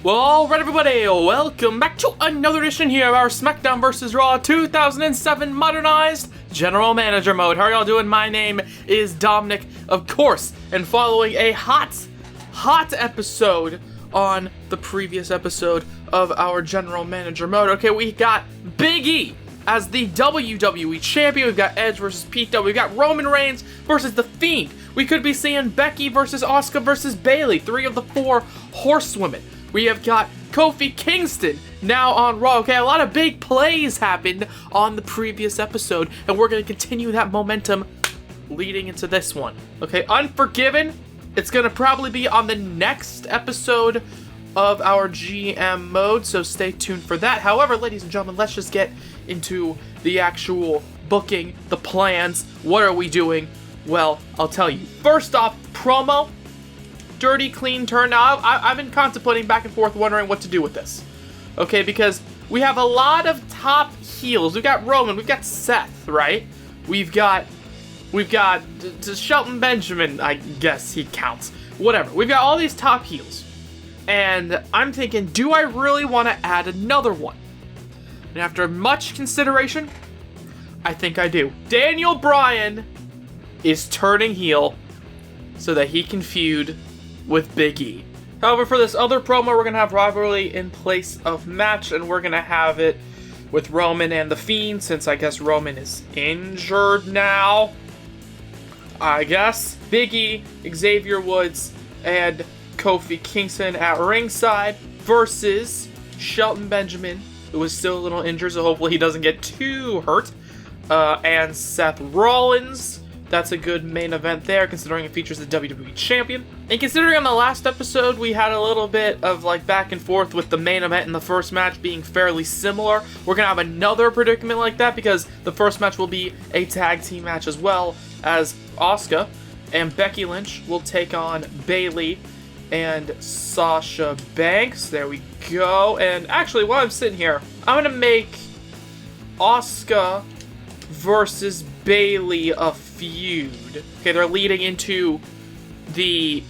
Well, alright everybody, welcome back to another edition here of our SmackDown vs. Raw 2007 Modernized General Manager Mode. How are y'all doing? My name is Dominic, of course, and following a hot episode on the previous episode of our General Manager Mode. Okay, we got Big E as the WWE Champion. We've got Edge versus Pete Dunne. We've got Roman Reigns versus The Fiend. We could be seeing Becky versus Asuka versus Bayley, 3 of the 4 horsewomen. We have got Kofi Kingston now on Raw. Okay, a lot of big plays happened on the previous episode, and we're going to continue that momentum leading into this one. Okay, Unforgiven, it's going to probably be on the next episode of our GM mode, so stay tuned for that. However, ladies and gentlemen, let's just get into the actual booking, the plans. What are we doing? Well, I'll tell you. First off, promo. Dirty, clean turn. Now, I've been contemplating back and forth, wondering what to do with this. Okay, because we have a lot of top heels. We've got Roman, we've got Seth, right? We've got Shelton Benjamin, I guess he counts. Whatever. We've got all these top heels. And I'm thinking, do I really want to add another one? And after much consideration, I think I do. Daniel Bryan is turning heel so that he can feud with Big E. However, for this other promo, we're going to have rivalry in place of match, and we're going to have it with Roman and The Fiend, since I guess Roman is injured now. I guess. Big E, Xavier Woods, and Kofi Kingston at ringside versus Shelton Benjamin, who is still a little injured, so hopefully he doesn't get too hurt, and Seth Rollins. That's a good main event there, considering it features the WWE Champion. And considering on the last episode, we had a little bit of like back and forth with the main event and the first match being fairly similar, we're going to have another predicament like that, because the first match will be a tag team match as well, as Asuka and Becky Lynch will take on Bayley and Sasha Banks. There we go. And actually, while I'm sitting here, I'm going to make Asuka versus Bayley a feud. Okay, they're leading into the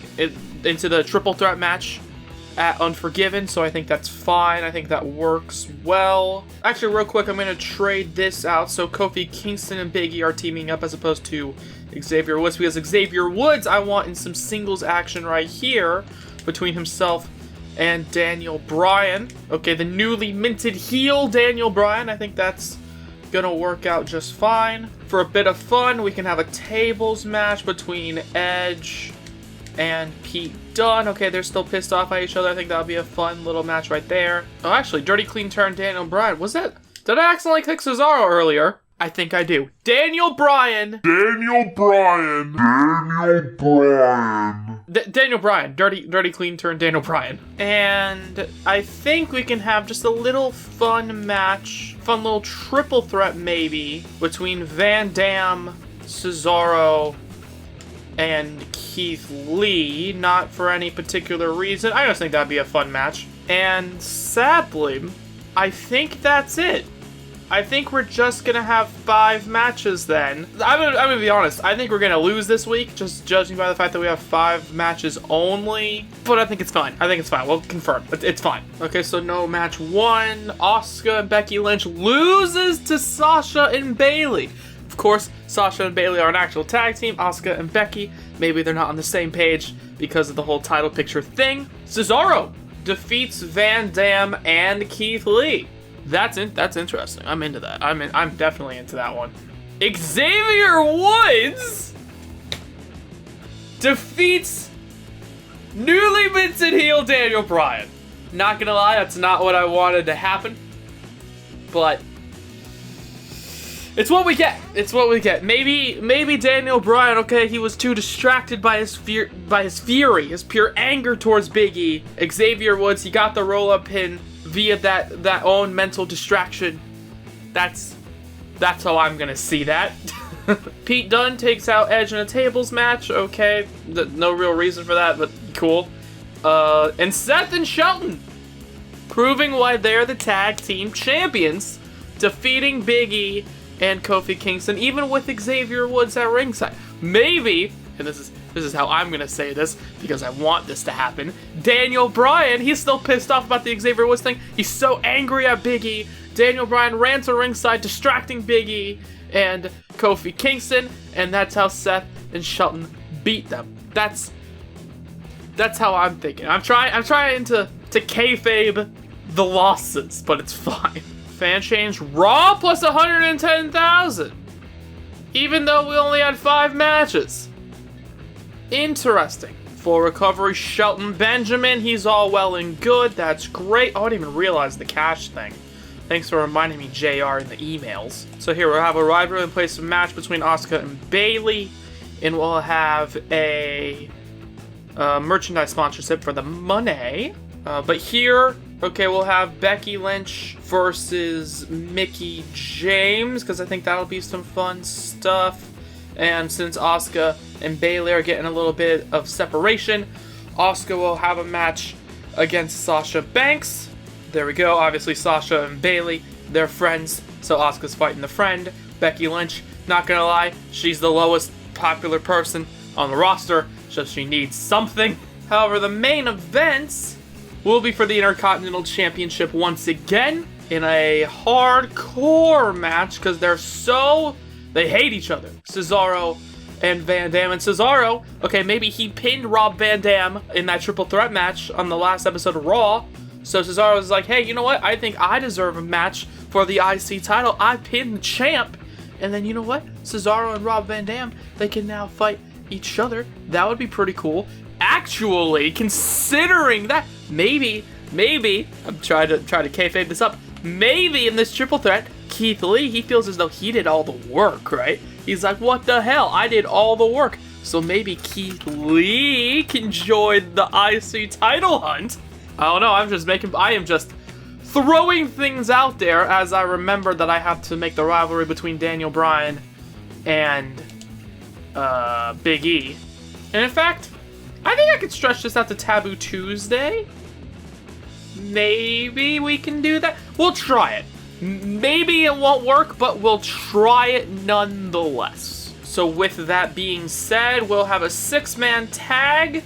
triple threat match at Unforgiven, so I think that's fine. I think that works well. Actually, real quick, I'm going to trade this out. So Kofi Kingston and Big E are teaming up as opposed to Xavier Woods, because Xavier Woods I want in some singles action right here between himself and Daniel Bryan. Okay, the newly minted heel Daniel Bryan. I think that's gonna work out just fine. For a bit of fun, we can have a tables match between Edge and Pete Dunne. Okay, they're still pissed off at each other. I think that'll be a fun little match right there. Oh, actually, dirty clean turn Daniel Bryan. Was that? Did I accidentally click Cesaro earlier? I think I do. Daniel Bryan. Daniel Bryan, dirty clean turn Daniel Bryan. And I think we can have just a little fun match, fun little triple threat maybe, between Van Dam, Cesaro, and Keith Lee. Not for any particular reason. I just think that'd be a fun match. And sadly, I think that's it. I think we're just going to have 5 matches then. I'm gonna be honest. I think we're going to lose this week, just judging by the fact that we have 5 matches only. But I think it's fine. We'll confirm. It's fine. Okay, so no match 1. Asuka and Becky Lynch loses to Sasha and Bayley. Of course, Sasha and Bayley are an actual tag team. Asuka and Becky, maybe they're not on the same page because of the whole title picture thing. Cesaro defeats Van Dam and Keith Lee. That's interesting. I'm into that. I'm definitely into that one. Xavier Woods defeats newly minted heel Daniel Bryan. Not gonna lie, that's not what I wanted to happen, but it's what we get. Maybe Daniel Bryan. Okay, he was too distracted by his fury, his pure anger towards Big E. Xavier Woods, he got the roll-up pin via that own mental distraction. That's how I'm gonna see that. Pete Dunne takes out Edge in a tables match. Okay, no real reason for that, but cool. And Seth and Shelton proving why they're the tag team champions, defeating Big E and Kofi Kingston, even with Xavier Woods at ringside. Maybe and this is how I'm gonna say this because I want this to happen. Daniel Bryan, he's still pissed off about the Xavier Woods thing. He's so angry at Big E. Daniel Bryan ran to ringside, distracting Big E and Kofi Kingston, and that's how Seth and Shelton beat them. That's how I'm thinking. I'm trying to kayfabe the losses, but it's fine. Fan change Raw plus 110,000. Even though we only had 5 matches. Interesting. Full recovery, Shelton Benjamin. He's all well and good. That's great. Oh, I didn't even realize the cash thing. Thanks for reminding me, JR, in the emails. So here we'll have a rivalry in place of match between Asuka and Bayley. And we'll have a merchandise sponsorship for the money. But here, okay, we'll have Becky Lynch versus Mickie James, because I think that'll be some fun stuff. And since Asuka and Bayley are getting a little bit of separation, Asuka will have a match against Sasha Banks. There we go. Obviously, Sasha and Bayley, they're friends, so Asuka's fighting the friend. Becky Lynch, not gonna lie, she's the lowest popular person on the roster, so she needs something. However, the main events will be for the Intercontinental Championship once again in a hardcore match because they hate each other. Cesaro and Van Dam. And Cesaro, okay, maybe he pinned Rob Van Dam in that triple threat match on the last episode of Raw. So Cesaro was like, hey, you know what? I think I deserve a match for the IC title. I pinned the champ. And then you know what? Cesaro and Rob Van Dam, they can now fight each other. That would be pretty cool. Actually, considering that, maybe, I'm trying to kayfabe this up. Maybe in this triple threat, Keith Lee, he feels as though he did all the work, right? He's like, what the hell? I did all the work. So maybe Keith Lee can join the IC title hunt. I don't know, I am just throwing things out there as I remember that I have to make the rivalry between Daniel Bryan and Big E. And in fact, I think I could stretch this out to Taboo Tuesday. Maybe we can do that. We'll try it. Maybe it won't work, but we'll try it nonetheless. So with that being said, we'll have a 6-man tag.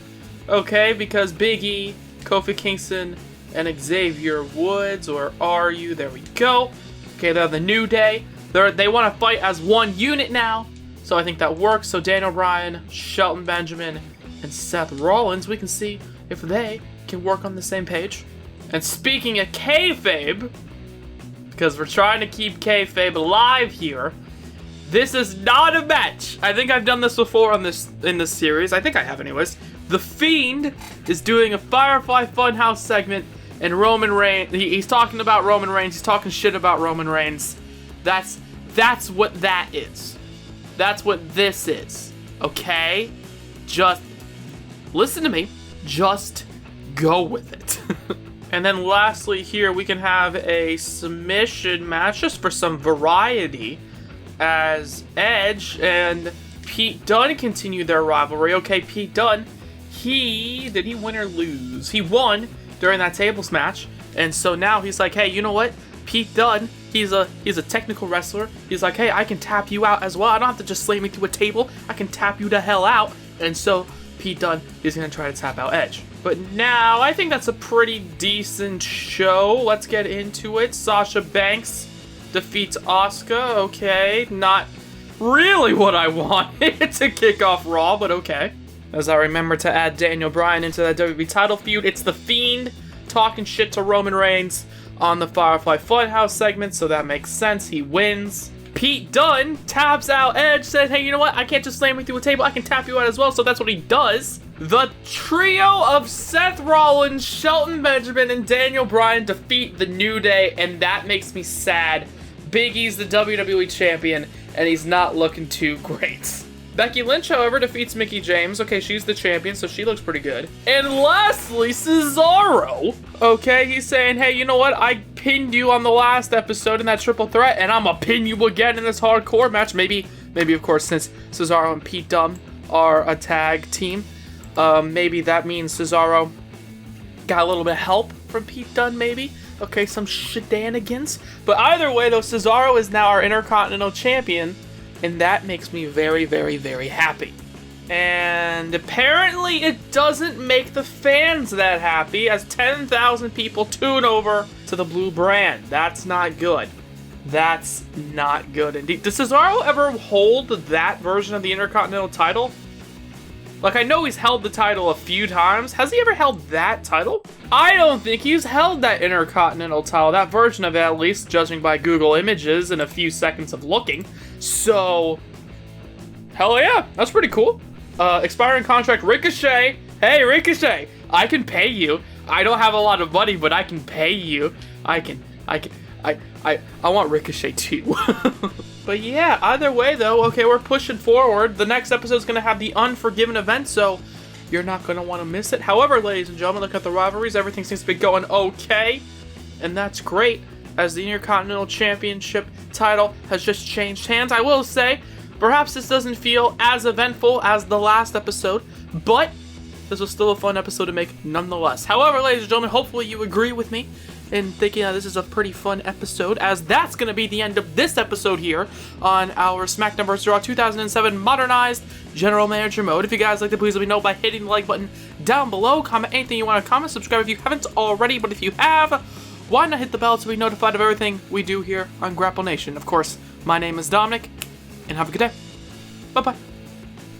Okay, because Big E, Kofi Kingston, and Xavier Woods, or are you? There we go. Okay, they're the New Day. They want to fight as one unit now. So I think that works. So Daniel Bryan, Shelton Benjamin, and Seth Rollins, we can see if they can work on the same page. And speaking of kayfabe, because we're trying to keep kayfabe alive here, this is not a match. I think I've done this before in this series. I think I have anyways. The Fiend is doing a Firefly Funhouse segment, and Roman Reigns, he's talking about Roman Reigns, he's talking shit about Roman Reigns. That's what that is. That's what this is. Okay? Just listen to me. Just go with it. And then lastly here, we can have a submission match just for some variety as Edge and Pete Dunne continue their rivalry. Okay, Pete Dunne, did he win or lose? He won during that tables match, and so now he's like, hey, you know what? Pete Dunne, he's a technical wrestler. He's like, hey, I can tap you out as well. I don't have to just slam me through a table. I can tap you the hell out. And so Pete Dunne is going to try to tap out Edge. But now, I think that's a pretty decent show. Let's get into it. Sasha Banks defeats Asuka. Okay, not really what I wanted to kick off Raw, but okay. As I remember to add Daniel Bryan into that WWE title feud, it's The Fiend talking shit to Roman Reigns on the Firefly Funhouse segment, so that makes sense. He wins. Pete Dunne taps out Edge, said, hey, you know what? I can't just slam you through a table. I can tap you out as well, so that's what he does. The trio of Seth Rollins, Shelton Benjamin, and Daniel Bryan defeat the New Day, and that makes me sad. Big E's the WWE Champion, and he's not looking too great. Becky Lynch, however, defeats Mickie James. Okay, she's the champion, so she looks pretty good. And lastly, Cesaro. Okay, he's saying, hey, you know what? I pinned you on the last episode in that triple threat, and I'm gonna pin you again in this hardcore match. Maybe, of course, since Cesaro and Pete Dunne are a tag team, maybe that means Cesaro got a little bit of help from Pete Dunne, maybe. Okay, some shenanigans. But either way, though, Cesaro is now our Intercontinental Champion, and that makes me very, very, very happy. And apparently it doesn't make the fans that happy as 10,000 people tune over to the blue brand. That's not good. That's not good indeed. Does Cesaro ever hold that version of the Intercontinental title? Like, I know he's held the title a few times. Has he ever held that title? I don't think he's held that Intercontinental title, that version of it at least, judging by Google Images and a few seconds of looking. So, hell yeah, that's pretty cool. Expiring contract, Ricochet. Hey, Ricochet, I can pay you. I don't have a lot of money, but I can pay you. I want Ricochet too. But yeah, either way though, okay, we're pushing forward. The next episode's gonna have the Unforgiven event, so you're not gonna want to miss it. However, ladies and gentlemen, look at the rivalries. Everything seems to be going okay, and that's great, as the Intercontinental Championship title has just changed hands. I will say, perhaps this doesn't feel as eventful as the last episode, but this was still a fun episode to make nonetheless. However, ladies and gentlemen, hopefully you agree with me in thinking that this is a pretty fun episode, as that's going to be the end of this episode here on our SmackDown vs. Raw 2007 Modernized General Manager Mode. If you guys like it, please let me know by hitting the like button down below. Comment anything you want to comment. Subscribe if you haven't already, but if you have, why not hit the bell to be notified of everything we do here on Grapple Nation. Of course, my name is Dominic, and have a good day. Bye-bye.